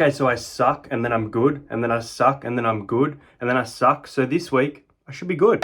Okay, so I suck and then I'm good, and then I suck and then I'm good, and then I suck. So this week I should be good.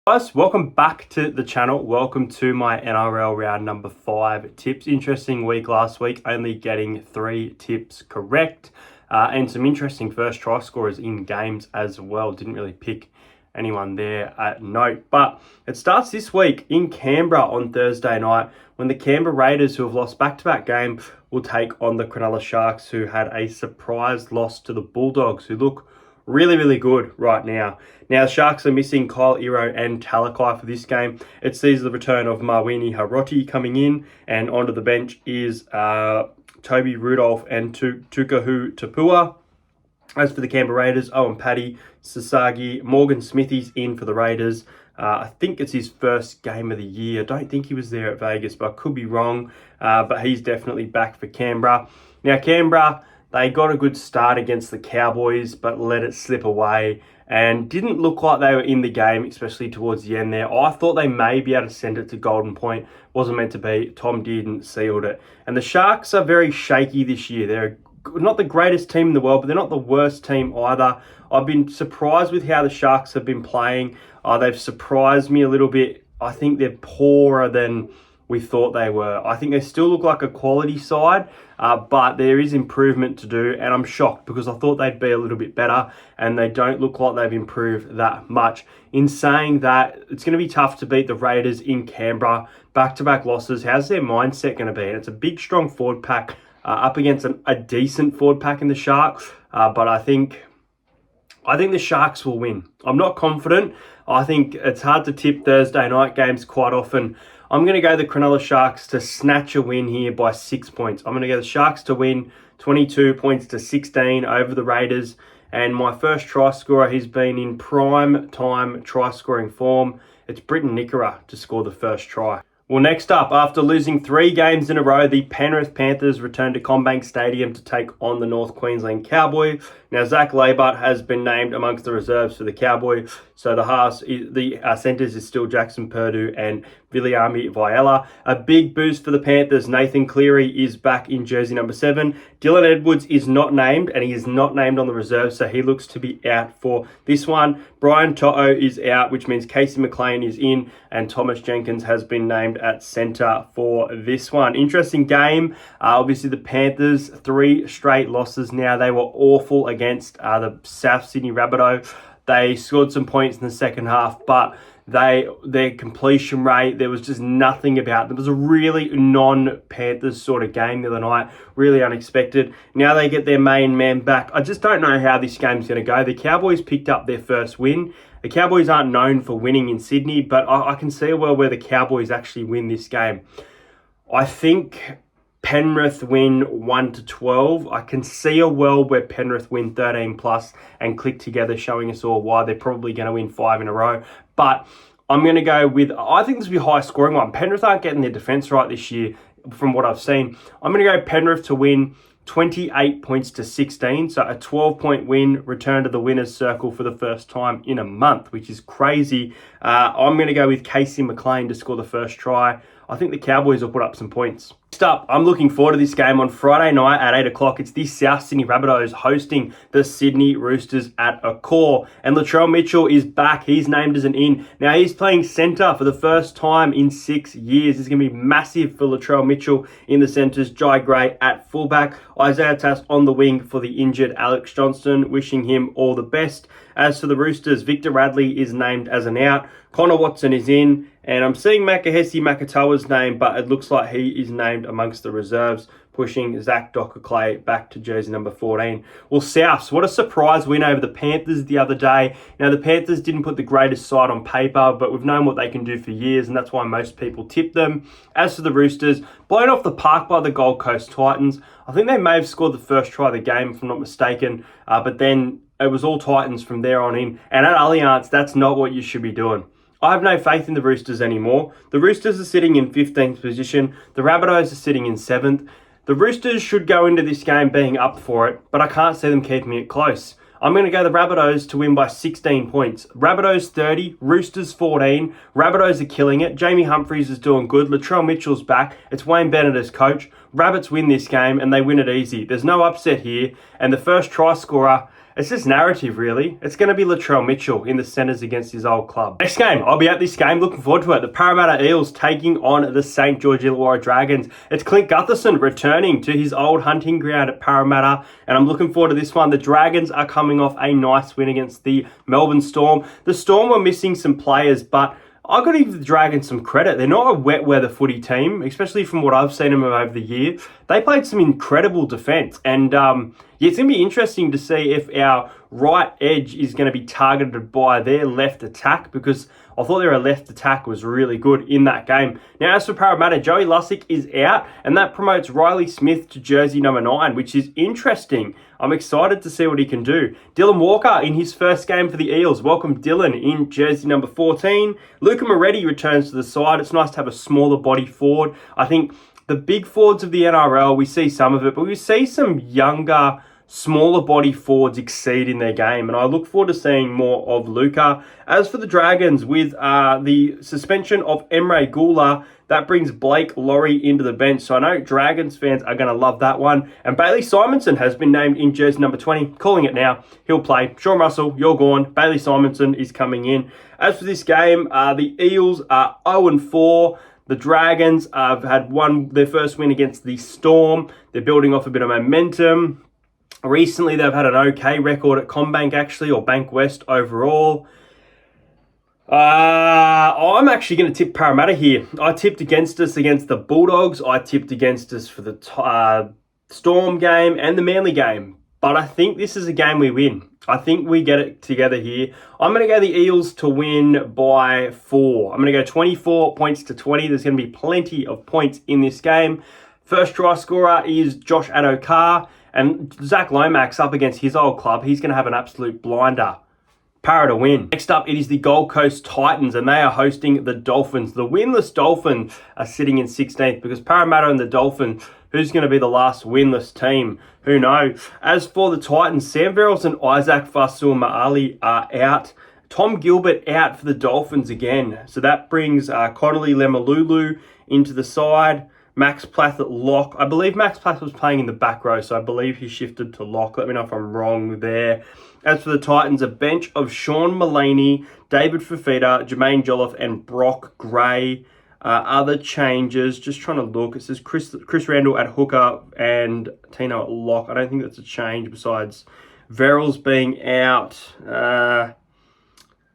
Guys, welcome back to the channel. Welcome to my NRL round number 5 tips. Interesting week last week, only getting 3 tips correct, and some interesting first try scorers in games as well. Didn't really pick anyone there at note, but it starts this week in Canberra on Thursday night when the Canberra Raiders, who have lost back-to-back games, will take on the Cronulla Sharks, who had a surprise loss to the Bulldogs, who look really good right now. Now, the Sharks are missing Kyle Iro and Talakai for this game. It sees the return of Mawini Haroti coming in, and onto the bench is Toby Rudolph and Tukahu Tapua. As for the Canberra Raiders, Owen Paddy, Sasagi, Morgan Smithy's in for the Raiders. I think it's his first game of the year. I don't think he was there at Vegas, but I could be wrong. But he's definitely back for Canberra. Now, Canberra, they got a good start against the Cowboys, but let it slip away and didn't look like they were in the game, especially towards the end there. I thought they may be able to send it to Golden Point. Wasn't meant to be. Tom didn't, sealed it. And the Sharks are very shaky this year. They're not the greatest team in the world, but they're not the worst team either. I've been surprised with how the Sharks have been playing. They've surprised me a little bit. I think they're poorer than we thought they were. I think they still look like a quality side, but there is improvement to do, and I'm shocked because I thought they'd be a little bit better, and they don't look like they've improved that much. In saying that, it's going to be tough to beat the Raiders in Canberra. Back-to-back losses. How's their mindset going to be? And it's a big, strong forward pack up against a decent forward pack in the Sharks, but I think the Sharks will win. I'm not confident. I think it's hard to tip Thursday night games quite often. I'm going to go the Cronulla Sharks to snatch a win here by 6 points. I'm going to go the Sharks to win 22 points to 16 over the Raiders. And my first try scorer, he's been in prime time try scoring form. It's Britton Nikora to score the first try. Well, next up, after losing 3 games in a row, the Penrith Panthers return to CommBank Stadium to take on the North Queensland Cowboys. Now, Zach Labart has been named amongst the reserves for the Cowboys, so the centres is still Jackson Purdue and Viliami Viella. A big boost for the Panthers. Nathan Cleary is back in jersey number 7. Dylan Edwards is not named, and he is not named on the reserve, so he looks to be out for this one. Brian To'o is out, which means Casey McLean is in, and Thomas Jenkins has been named at centre for this one. Interesting game. Obviously, the Panthers, 3 straight losses now. They were awful against the South Sydney Rabbitohs. They scored some points in the second half, but their completion rate, there was just nothing about them. It was a really non-Panthers sort of game the other night, really unexpected. Now they get their main man back. I just don't know how this game's going to go. The Cowboys picked up their first win. The Cowboys aren't known for winning in Sydney, but I can see a world where the Cowboys actually win this game. I think Penrith win 1-12. I can see a world where Penrith win 13 plus and click together, showing us all why they're probably going to win 5 in a row. But I'm going to go with, I think this will be a high scoring one. Penrith aren't getting their defence right this year from what I've seen. I'm going to go Penrith to win 28 points to 16. So a 12-point win, return to the winner's circle for the first time in a month, which is crazy. I'm going to go with Casey McLean to score the first try. I think the Cowboys will put up some points. Next up, I'm looking forward to this game on Friday night at 8 o'clock. It's the South Sydney Rabbitohs hosting the Sydney Roosters at Accor. And Latrell Mitchell is back. He's named as an in. Now, he's playing centre for the first time in 6 years. It's going to be massive for Latrell Mitchell in the centres. Jai Gray at fullback. Isaiah Tass on the wing for the injured Alex Johnston. Wishing him all the best. As for the Roosters, Victor Radley is named as an out. Connor Watson is in. And I'm seeing Makahesi Makatoa's name, but it looks like he is named amongst the reserves, pushing Zach Docker-Clay back to jersey number 14. Well, Souths, what a surprise win over the Panthers the other day. Now, the Panthers didn't put the greatest side on paper, but we've known what they can do for years, and that's why most people tip them. As for the Roosters, blown off the park by the Gold Coast Titans. I think they may have scored the first try of the game, if I'm not mistaken, but then it was all Titans from there on in. And at Allianz, that's not what you should be doing. I have no faith in the Roosters anymore. The Roosters are sitting in 15th position. The Rabbitohs are sitting in 7th. The Roosters should go into this game being up for it, but I can't see them keeping it close. I'm going to go the Rabbitohs to win by 16 points. Rabbitohs 30, Roosters 14. Rabbitohs are killing it. Jamie Humphries is doing good. Latrell Mitchell's back. It's Wayne Bennett as coach. Rabbits win this game and they win it easy. There's no upset here. And the first try scorer, it's just narrative, really. It's going to be Latrell Mitchell in the centres against his old club. Next game, I'll be at this game. Looking forward to it. The Parramatta Eels taking on the St. George Illawarra Dragons. It's Clint Gutherson returning to his old hunting ground at Parramatta, and I'm looking forward to this one. The Dragons are coming off a nice win against the Melbourne Storm. The Storm were missing some players, but I've got to give the Dragons some credit. They're not a wet weather footy team, especially from what I've seen them over the year. They played some incredible defence. And it's going to be interesting to see if our right edge is going to be targeted by their left attack, because I thought their left attack was really good in that game. Now, as for Parramatta, Joey Lussick is out, and that promotes Riley Smith to jersey number 9, which is interesting. I'm excited to see what he can do. Dylan Walker in his first game for the Eels. Welcome Dylan in jersey number 14. Luca Moretti returns to the side. It's nice to have a smaller body forward. I think the big forwards of the NRL, we see some of it, but we see some younger, smaller body forwards exceed in their game, and I look forward to seeing more of Luca. As for the Dragons, with the suspension of Emre Gula, that brings Blake Laurie into the bench. So I know Dragons fans are going to love that one. And Bailey Simonson has been named in jersey number 20. Calling it now. He'll play. Sean Russell, you're gone. Bailey Simonson is coming in. As for this game, the Eels are 0-4. The Dragons have had their first win against the Storm. They're building off a bit of momentum. Recently, they've had an okay record at CommBank, actually, or Bank West overall. I'm actually going to tip Parramatta here. I tipped against us against the Bulldogs. I tipped against us for the Storm game and the Manly game. But I think this is a game we win. I think we get it together here. I'm going to go the Eels to win by 4. I'm going to go 24 points to 20. There's going to be plenty of points in this game. First try scorer is Josh Adokar. And Zach Lomax up against his old club. He's going to have an absolute blinder. Para to win. Next up, it is the Gold Coast Titans, and they are hosting the Dolphins. The winless Dolphins are sitting in 16th because Parramatta and the Dolphins, who's going to be the last winless team? Who knows? As for the Titans, Sam Verrills and Isaac Fasuama'ali are out. Tom Gilbert out for the Dolphins again. So that brings Connolly Lemalulu into the side. Max Plath at lock. I believe Max Plath was playing in the back row, so I believe he shifted to lock. Let me know if I'm wrong there. As for the Titans, a bench of Sean Mullaney, David Fafita, Jermaine Jolliffe, and Brock Gray. Other changes, just trying to look. It says Chris Randall at hooker and Tino at lock. I don't think that's a change besides Verrills being out. I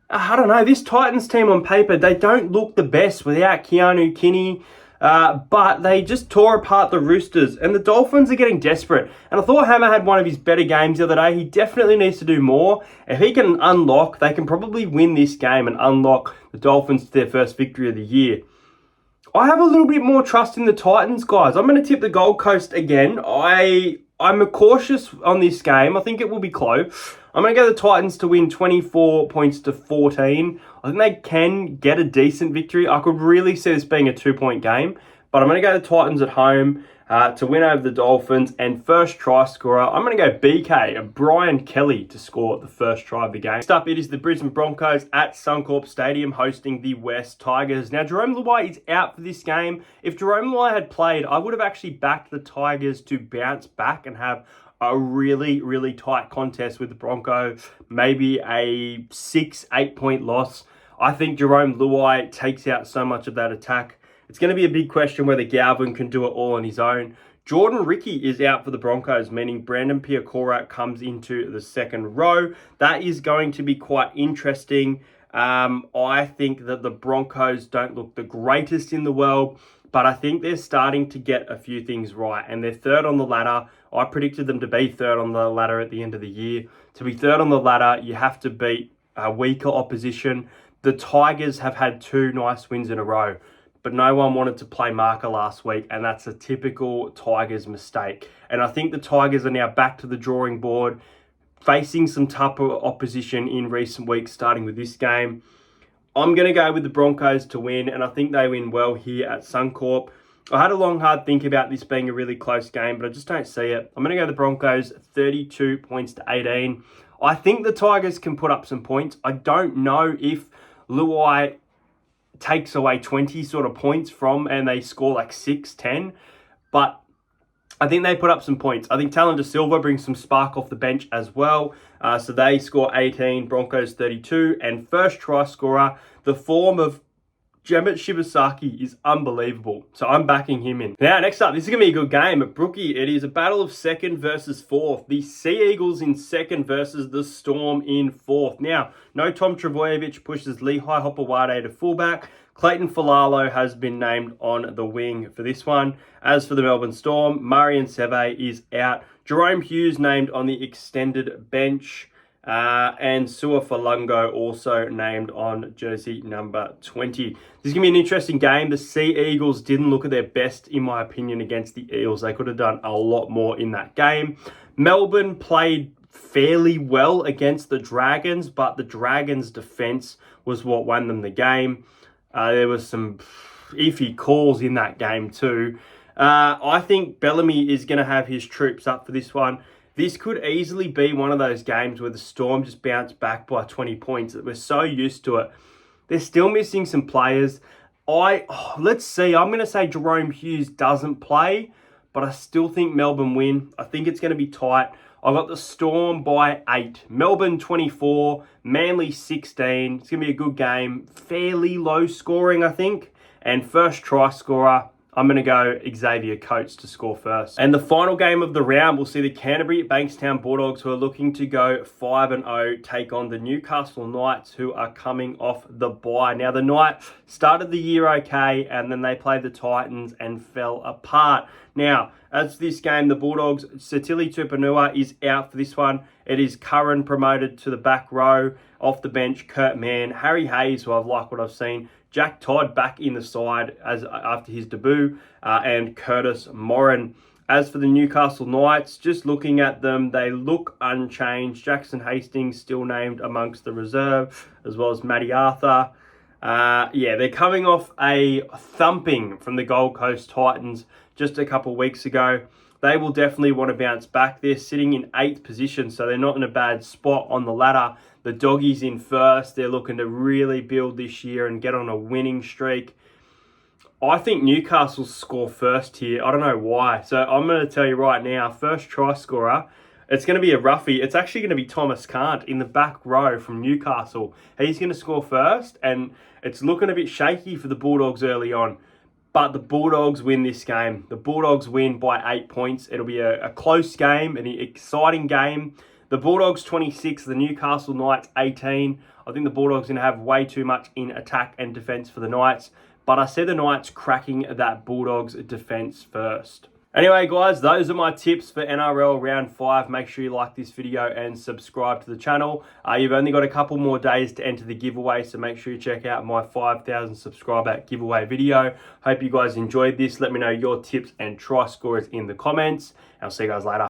don't know. This Titans team on paper, they don't look the best without Keanu Kinney. But they just tore apart the Roosters, and the Dolphins are getting desperate. And I thought Hammer had one of his better games the other day. He definitely needs to do more. If he can unlock, they can probably win this game and unlock the Dolphins to their first victory of the year. I have a little bit more trust in the Titans, guys. I'm going to tip the Gold Coast again. I'm cautious on this game. I think it will be close. I'm going to go the Titans to win 24 points to 14. I think they can get a decent victory. I could really see this being a 2-point game. But I'm going to go the Titans at home to win over the Dolphins. And first try scorer, I'm going to go BK, Brian Kelly, to score the first try of the game. Next up, it is the Brisbane Broncos at Suncorp Stadium hosting the West Tigers. Now, Jerome Luai is out for this game. If Jerome Luai had played, I would have actually backed the Tigers to bounce back and have a really, really tight contest with the Broncos. Maybe a 6-8 point loss. I think Jerome Luai takes out so much of that attack. It's going to be a big question whether Galvin can do it all on his own. Jordan Ricky is out for the Broncos, meaning Brandon Piakora comes into the second row. That is going to be quite interesting. I think that the Broncos don't look the greatest in the world, but I think they're starting to get a few things right, and they're third on the ladder. I predicted them to be third on the ladder at the end of the year. To be third on the ladder, you have to beat a weaker opposition. The Tigers have had 2 nice wins in a row, but no one wanted to play marker last week, and that's a typical Tigers mistake. And I think the Tigers are now back to the drawing board, facing some tougher opposition in recent weeks, starting with this game. I'm going to go with the Broncos to win, and I think they win well here at Suncorp. I had a long, hard think about this being a really close game, but I just don't see it. I'm going to go the Broncos 32 points to 18. I think the Tigers can put up some points. I don't know if Luai takes away 20 sort of points from and they score like 6, 10, but I think they put up some points. I think Talon De Silva brings some spark off the bench as well. So they score 18, Broncos 32. And first try scorer, the form of Jemmet Shibasaki is unbelievable. So I'm backing him in. Now, next up, this is going to be a good game. At Brookie, it is a battle of second versus fourth. The Sea Eagles in second versus the Storm in fourth. Now, no Tom Travojevic pushes Lehigh Hopewade to fullback. Clayton Falalo has been named on the wing for this one. As for the Melbourne Storm, Marion Seve is out. Jerome Hughes named on the extended bench. And Sua Falungo also named on jersey number 20. This is going to be an interesting game. The Sea Eagles didn't look at their best, in my opinion, against the Eels. They could have done a lot more in that game. Melbourne played fairly well against the Dragons, but the Dragons' defence was what won them the game. There was some iffy calls in that game too. I think Bellamy is going to have his troops up for this one. This could easily be one of those games where the Storm just bounce back by 20 points. We're so used to it. They're still missing some players. Let's see. I'm going to say Jerome Hughes doesn't play, but I still think Melbourne win. I think it's going to be tight. I got the Storm by 8. Melbourne 24. Manly 16. It's going to be a good game. Fairly low scoring, I think. And first try scorer, I'm going to go Xavier Coates to score first. And the final game of the round, we'll see the Canterbury Bankstown Bulldogs, who are looking to go 5-0, take on the Newcastle Knights, who are coming off the bye. Now, the Knights started the year okay, and then they played the Titans and fell apart. Now, as for this game, the Bulldogs, Satili Tupanua is out for this one. It is Curran promoted to the back row. Off the bench, Kurt Mann, Harry Hayes, who I've liked what I've seen, Jack Todd back in the side after his debut, and Curtis Morin. As for the Newcastle Knights, just looking at them, they look unchanged. Jackson Hastings still named amongst the reserve, as well as Matty Arthur. They're coming off a thumping from the Gold Coast Titans just a couple weeks ago. They will definitely want to bounce back. They're sitting in 8th position, so they're not in a bad spot on the ladder. The Doggies in first. They're looking to really build this year and get on a winning streak. I think Newcastle score first here. I don't know why. So I'm going to tell you right now, first try scorer, it's going to be a roughie. It's actually going to be Thomas Cant in the back row from Newcastle. He's going to score first, and it's looking a bit shaky for the Bulldogs early on. But the Bulldogs win this game. The Bulldogs win by 8 points. It'll be a close game, an exciting game. The Bulldogs 26, the Newcastle Knights 18. I think the Bulldogs are going to have way too much in attack and defence for the Knights. But I see the Knights cracking that Bulldogs defence first. Anyway, guys, those are my tips for NRL Round 5. Make sure you like this video and subscribe to the channel. You've only got a couple more days to enter the giveaway, so make sure you check out my 5,000 subscriber giveaway video. Hope you guys enjoyed this. Let me know your tips and try scorers in the comments. I'll see you guys later.